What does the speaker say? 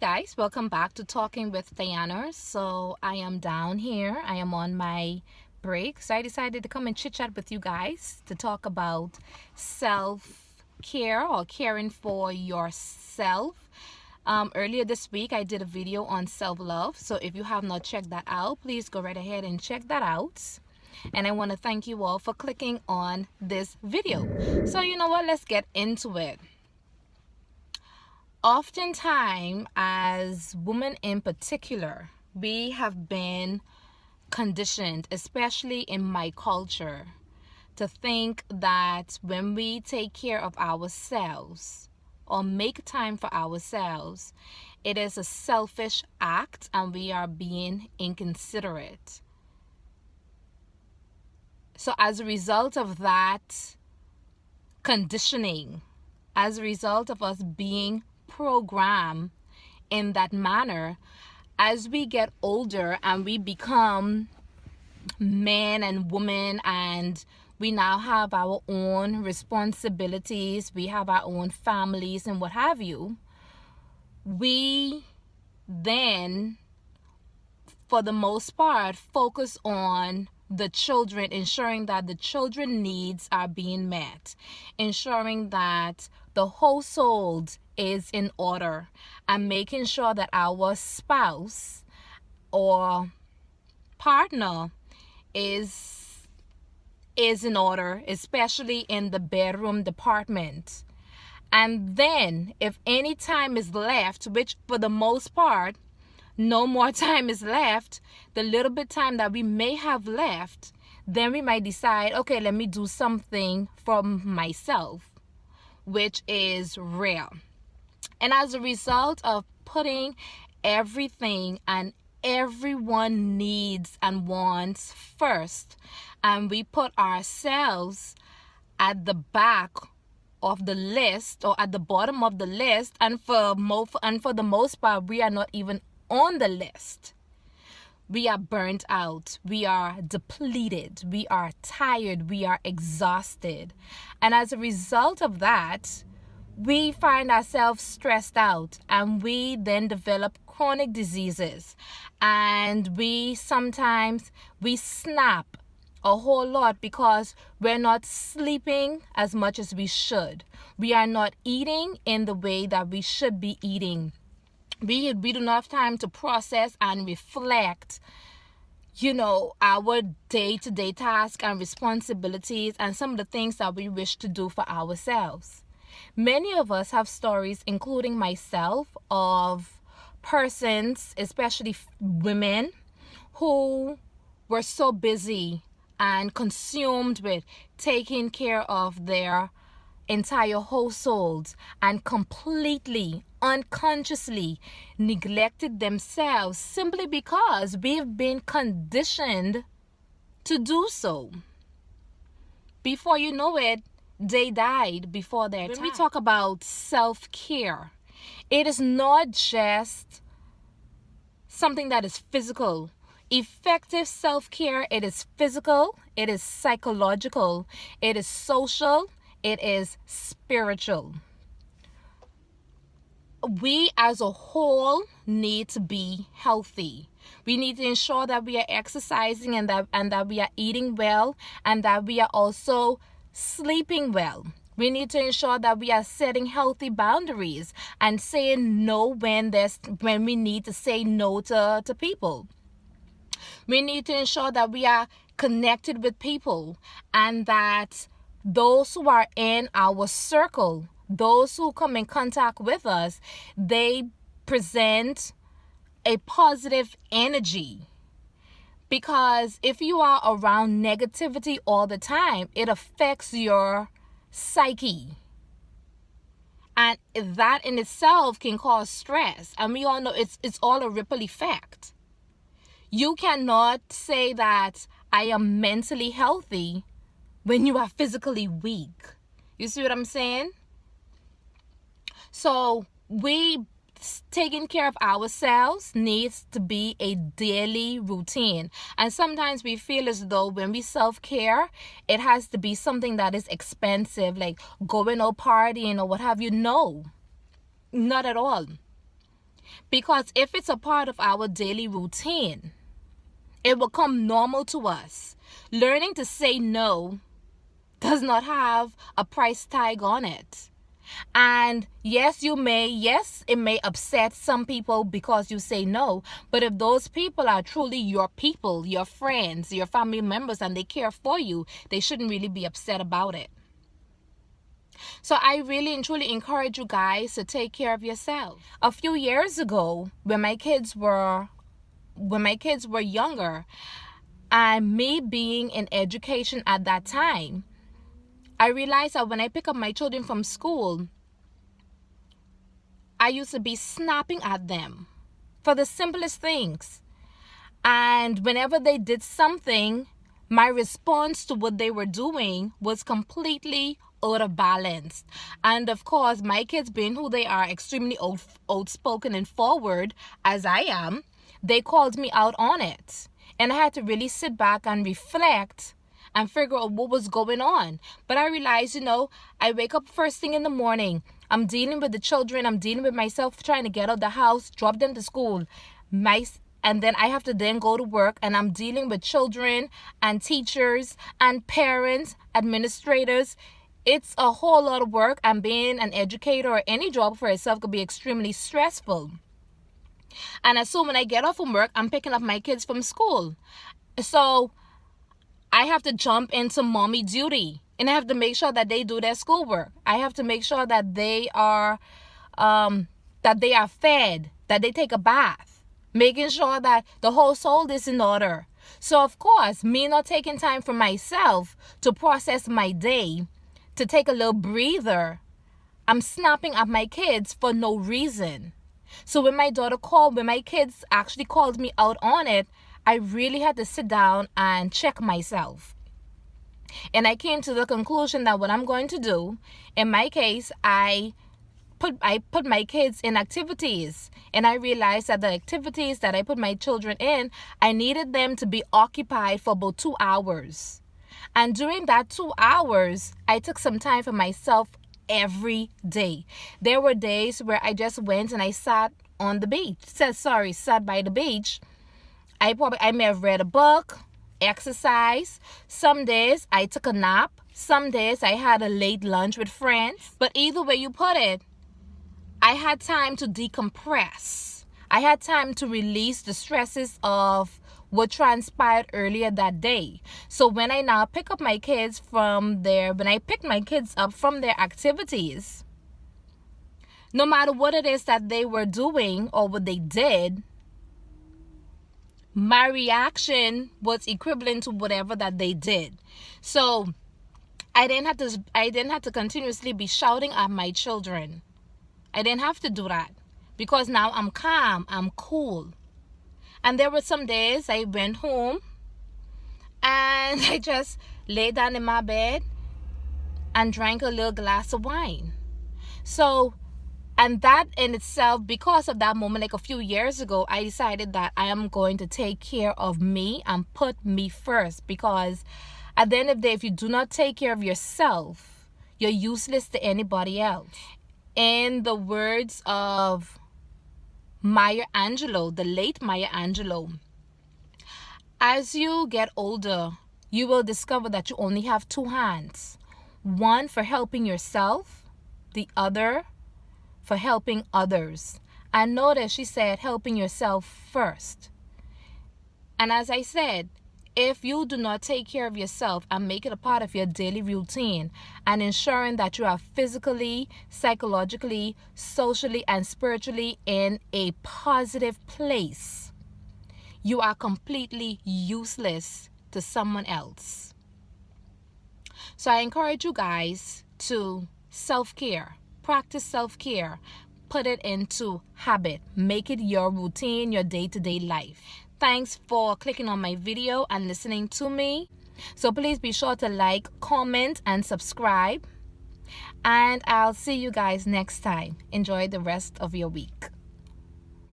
guys, welcome back to Talking with Diana. So I am down here. I am on my break. So I decided to come and chit chat with you guys to talk about self care or caring for yourself. Earlier this week, I did a video on self love. So if you have not checked that out, please go right ahead and check that out. And I want to thank you all for clicking on this video. So, you know what? Let's get into it. Oftentimes, as women in particular, we have been conditioned, especially in my culture, to think that when we take care of ourselves or make time for ourselves, it is a selfish act and we are being inconsiderate. So as a result of that conditioning, as a result of us being programmed in that manner, as we get older and we become men and women and we now have our own responsibilities, we have our own families and what have you, we then, for the most part, focus on the children, ensuring that the children needs are being met, ensuring that the household is in order, and making sure that our spouse or partner is in order, especially in the bedroom department. And then if any time is left, which for the most part no more time is left, the little bit time that we may have left, then we might decide, okay, let me do something for myself, which is rare. And as a result of putting everything and everyone needs and wants first, and we put ourselves at the back of the list or at the bottom of the list, and for the most part we are not even on the list. We are burnt out, we are depleted, we are tired, we are exhausted. And as a result of that, we find ourselves stressed out, and we then develop chronic diseases, and we sometimes snap a whole lot because we're not sleeping as much as we should. We are not eating in the way that we should be eating. We do not have time to process and reflect, our day-to-day tasks and responsibilities and some of the things that we wish to do for ourselves. Many of us have stories, including myself, of persons, especially women, who were so busy and consumed with taking care of their entire households and completely, unconsciously neglected themselves simply because we've been conditioned to do so. Before you know it, they died before their time. When we talk about self-care, it is not just something that is physical. Effective self-care, it is physical, it is psychological, it is social, it is spiritual. We as a whole need to be healthy. We need to ensure that we are exercising and that we are eating well, and that we are also sleeping well. We need to ensure that we are setting healthy boundaries and saying no when we need to say no to people. We need to ensure that we are connected with people, and that those who are in our circle, those who come in contact with us, they present a positive energy. Because if you are around negativity all the time, it affects your psyche. And that in itself can cause stress. And we all know it's all a ripple effect. You cannot say that I am mentally healthy when you are physically weak. You see what I'm saying? So taking care of ourselves needs to be a daily routine. And sometimes we feel as though when we self-care, it has to be something that is expensive, like going out partying or what have you. No, not at all. Because if it's a part of our daily routine, it will come normal to us. Learning to say no does not have a price tag on it. And yes, it may upset some people because you say no, but if those people are truly your people, your friends, your family members, and they care for you, they shouldn't really be upset about it. So I really and truly encourage you guys to take care of yourself. A few years ago, when my kids were younger, and me being in education at that time, I realized that when I pick up my children from school, I used to be snapping at them for the simplest things. And whenever they did something, my response to what they were doing was completely out of balance. And of course, my kids being who they are, extremely outspoken and forward as I am, they called me out on it. And I had to really sit back and reflect and figure out what was going on. But I realized, I wake up first thing in the morning. I'm dealing with the children. I'm dealing with myself, trying to get out of the house, drop them to school. And then I have to then go to work, and I'm dealing with children and teachers and parents, administrators. It's a whole lot of work, and being an educator or any job for itself could be extremely stressful. And as soon when I get off from work, I'm picking up my kids from school. So I have to jump into mommy duty, and I have to make sure that they do their schoolwork. I have to make sure that they are fed, that they take a bath, making sure that the household is in order. So of course, me not taking time for myself to process my day, to take a little breather, I'm snapping at my kids for no reason. So when my kids actually called me out on it, I really had to sit down and check myself. And I came to the conclusion that what I'm going to do, in my case, I put my kids in activities. And I realized that the activities that I put my children in, I needed them to be occupied for about 2 hours. And during that 2 hours, I took some time for myself every day. There were days where I just went and I sat by the beach. I may have read a book, exercise. Some days I took a nap. Some days I had a late lunch with friends. But either way you put it, I had time to decompress. I had time to release the stresses of what transpired earlier that day. So when I now pick up my kids when I pick my kids up from their activities, no matter what it is that they were doing or what they did, my reaction was equivalent to whatever that they did. So I didn't have to continuously be shouting at my children. I didn't have to do that because now I'm calm, I'm cool. And there were some days I went home and I just lay down in my bed and drank a little glass of wine. So, and that in itself, because of that moment, like a few years ago, I decided that I am going to take care of me and put me first. Because at the end of the day, if you do not take care of yourself, you're useless to anybody else. In the words of the late Maya Angelou, as you get older, you will discover that you only have 2 hands. One for helping yourself, the other for helping others. And notice she said helping yourself first. And as I said, if you do not take care of yourself and make it a part of your daily routine and ensuring that you are physically, psychologically, socially, and spiritually in a positive place, you are completely useless to someone else. So I encourage you guys to self-care, practice self-care, put it into habit, make it your routine, your day-to-day life. Thanks for clicking on my video and listening to me. So please be sure to like, comment, and subscribe. And I'll see you guys next time. Enjoy the rest of your week.